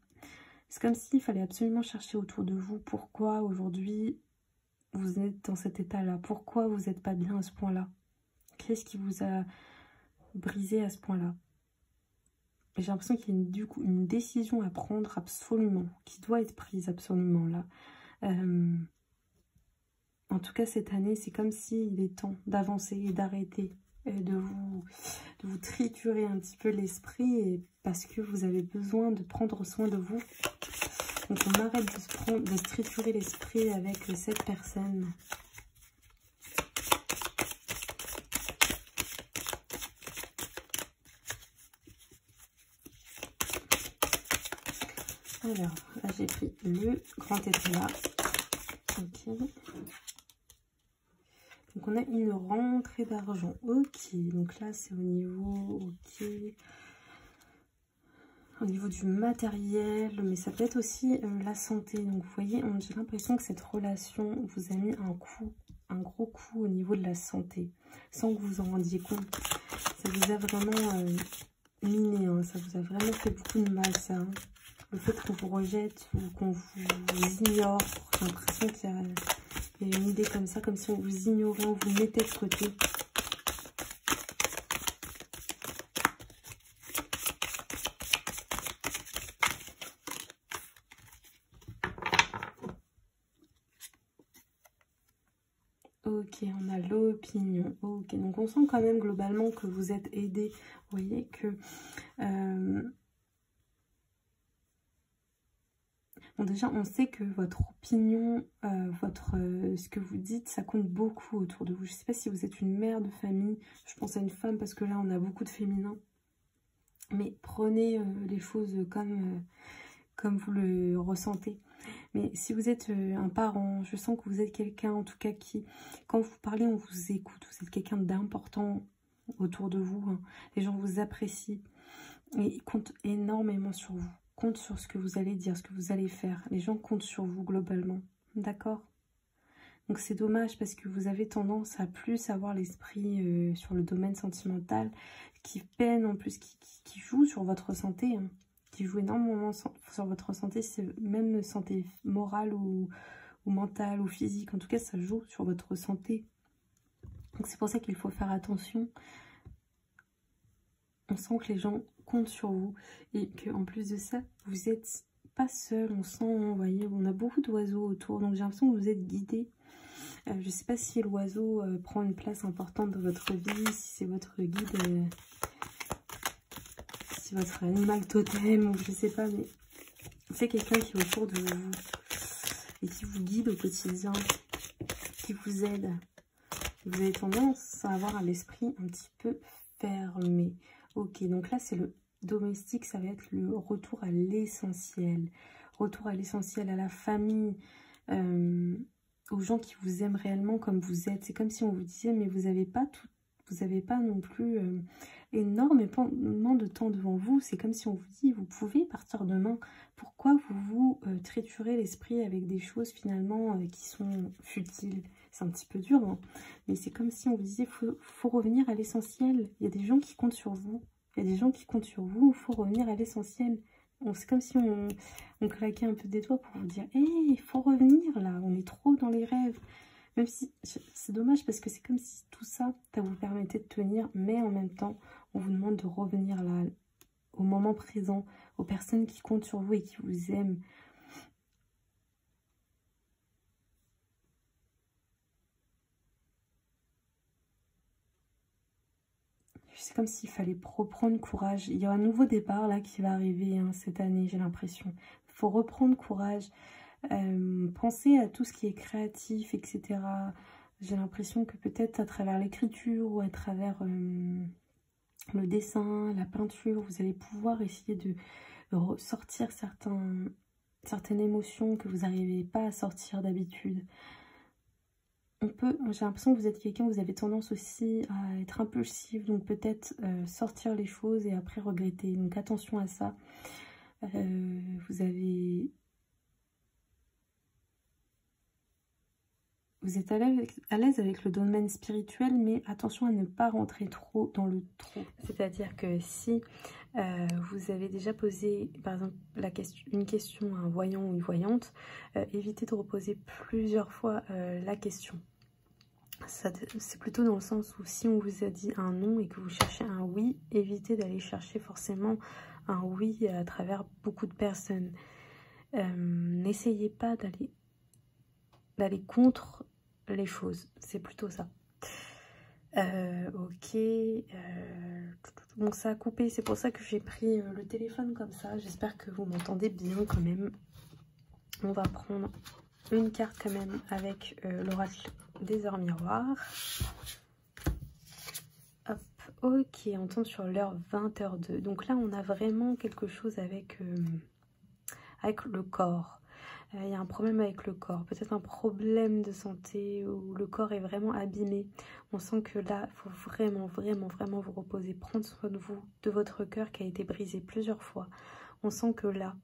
c'est comme s'il fallait absolument chercher autour de vous pourquoi aujourd'hui vous êtes dans cet état-là. Pourquoi vous n'êtes pas bien à ce point-là? Qu'est-ce qui vous a brisé à ce point-là? J'ai l'impression qu'il y a du coup une décision à prendre absolument, qui doit être prise absolument là. En tout cas, cette année, c'est comme s'il est temps d'avancer et d'arrêter, de vous triturer un petit peu l'esprit, parce que vous avez besoin de prendre soin de vous. Donc, on arrête de se triturer l'esprit avec cette personne. Alors, là, j'ai pris le grand éclat. Ok. Donc, on a une rentrée d'argent. Ok. Donc là, c'est au niveau... Ok. Au niveau du matériel. Mais ça peut être aussi la santé. Donc, vous voyez, j'ai l'impression que cette relation vous a mis un gros coup au niveau de la santé. Sans que vous en rendiez compte. Ça vous a vraiment miné. Hein. Ça vous a vraiment fait beaucoup de mal, ça. Hein. Le fait qu'on vous rejette ou qu'on vous ignore. J'ai l'impression qu'il y a une idée comme ça, comme si on vous ignorait, on vous mettait de côté. Ok, on a l'opinion. Ok, donc on sent quand même globalement que vous êtes aidé. Vous voyez que... Bon, déjà, on sait que votre opinion, ce que vous dites, ça compte beaucoup autour de vous. Je ne sais pas si vous êtes une mère de famille. Je pense à une femme parce que là, on a beaucoup de féminin. Mais prenez les choses comme vous le ressentez. Mais si vous êtes un parent, je sens que vous êtes quelqu'un, en tout cas, qui, quand vous parlez, on vous écoute. Vous êtes quelqu'un d'important autour de vous. Hein. Les gens vous apprécient et ils comptent énormément sur vous. Comptent sur ce que vous allez dire, ce que vous allez faire. Les gens comptent sur vous globalement. D'accord? Donc c'est dommage parce que vous avez tendance à plus avoir l'esprit sur le domaine sentimental qui peine en plus, qui joue sur votre santé. Hein. Qui joue énormément sur votre santé, c'est même santé morale ou mentale ou physique. En tout cas, ça joue sur votre santé. Donc c'est pour ça qu'il faut faire attention. On sent que les gens comptent sur vous et qu'en plus de ça, vous n'êtes pas seul. On sent, vous voyez, on a beaucoup d'oiseaux autour. Donc j'ai l'impression que vous êtes guidé. Je ne sais pas si l'oiseau prend une place importante dans votre vie, si c'est votre guide... votre animal totem, ou je sais pas, mais c'est quelqu'un qui est autour de vous et qui vous guide au quotidien, qui vous aide. Vous avez tendance à avoir l'esprit un petit peu fermé. Ok, donc là c'est le domestique, ça va être le retour à l'essentiel. Retour à l'essentiel, à la famille, aux gens qui vous aiment réellement comme vous êtes. C'est comme si on vous disait, mais vous n'avez pas tout. Vous n'avez pas non plus énormément de temps devant vous. C'est comme si on vous dit, vous pouvez partir demain. Pourquoi vous triturez l'esprit avec des choses finalement qui sont futiles? C'est un petit peu dur, hein, mais c'est comme si on vous disait, faut revenir à l'essentiel. Il y a des gens qui comptent sur vous. Il y a des gens qui comptent sur vous. Il faut revenir à l'essentiel. C'est comme si on claquait un peu des doigts pour vous dire, hé, il faut revenir là. On est trop dans les rêves. Même si c'est dommage parce que c'est comme si tout ça, ça vous permettait de tenir, mais en même temps, on vous demande de revenir là, au moment présent, aux personnes qui comptent sur vous et qui vous aiment. C'est comme s'il fallait reprendre courage. Il y a un nouveau départ là qui va arriver hein, cette année, j'ai l'impression. Il faut reprendre courage. Pensez à tout ce qui est créatif, etc. J'ai l'impression que peut-être à travers l'écriture ou à travers le dessin, la peinture, vous allez pouvoir essayer de ressortir certaines émotions que vous n'arrivez pas à sortir d'habitude. j'ai l'impression que vous êtes quelqu'un, vous avez tendance aussi à être impulsif, donc peut-être sortir les choses et après regretter. Donc attention à ça. Vous êtes à l'aise avec le domaine spirituel, mais attention à ne pas rentrer trop dans le trop. C'est-à-dire que si vous avez déjà posé, par exemple, une question à un voyant ou une voyante, évitez de reposer plusieurs fois la question. C'est plutôt dans le sens où si on vous a dit un non et que vous cherchez un oui, évitez d'aller chercher forcément un oui à travers beaucoup de personnes. N'essayez pas d'aller contre les choses, c'est plutôt ça. Ok, bon, ça a coupé, c'est pour ça que j'ai pris le téléphone comme ça. J'espère que vous m'entendez bien quand même. On va prendre une carte quand même avec l'oracle des heures miroirs. Hop, ok, on tombe sur l'heure 20h02. Donc là, on a vraiment quelque chose avec le corps. Il y a un problème avec le corps, peut-être un problème de santé où le corps est vraiment abîmé. On sent que là, il faut vraiment vous reposer, prendre soin de vous, de votre cœur qui a été brisé plusieurs fois. On sent que là,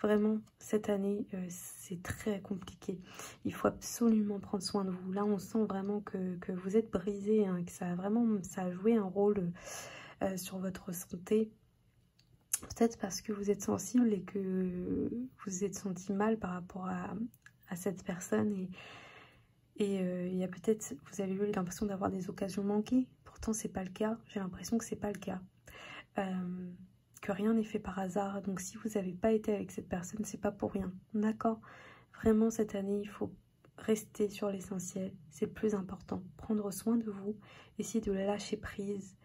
vraiment, cette année, c'est très compliqué. Il faut absolument prendre soin de vous. Là, on sent vraiment que vous êtes brisé, hein, que ça a joué un rôle sur votre santé. Peut-être parce que vous êtes sensible et que vous vous êtes senti mal par rapport à cette personne. Et il y a peut-être, vous avez eu l'impression d'avoir des occasions manquées. Pourtant, c'est pas le cas. J'ai l'impression que c'est pas le cas. Que rien n'est fait par hasard. Donc, si vous n'avez pas été avec cette personne, c'est pas pour rien. D'accord? Vraiment, cette année, il faut rester sur l'essentiel. C'est le plus important. Prendre soin de vous. Essayer de la lâcher prise.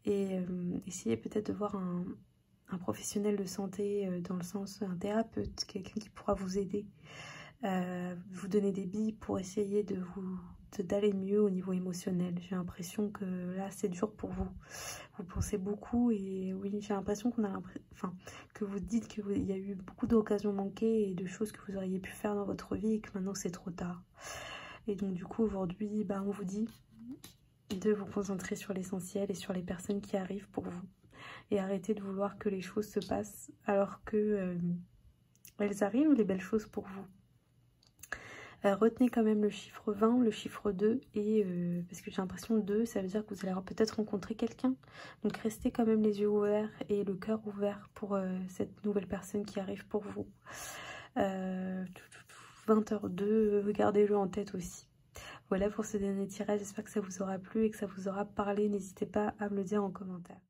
Et essayer peut-être de voir un professionnel de santé, dans le sens un thérapeute, quelqu'un qui pourra vous aider, vous donner des billes pour essayer d'aller mieux au niveau émotionnel. J'ai l'impression que là c'est dur pour vous. Vous pensez beaucoup et oui, j'ai l'impression que vous dites qu'il y a eu beaucoup d'occasions manquées et de choses que vous auriez pu faire dans votre vie et que maintenant c'est trop tard. Et donc du coup aujourd'hui, on vous dit de vous concentrer sur l'essentiel et sur les personnes qui arrivent pour vous. Et arrêtez de vouloir que les choses se passent alors que elles arrivent, les belles choses pour vous. Retenez quand même le chiffre 20, le chiffre 2, et parce que j'ai l'impression 2, ça veut dire que vous allez peut-être rencontrer quelqu'un. Donc restez quand même les yeux ouverts et le cœur ouvert pour cette nouvelle personne qui arrive pour vous. 20h02, gardez-le en tête aussi. Voilà pour ce dernier tirage, j'espère que ça vous aura plu et que ça vous aura parlé. N'hésitez pas à me le dire en commentaire.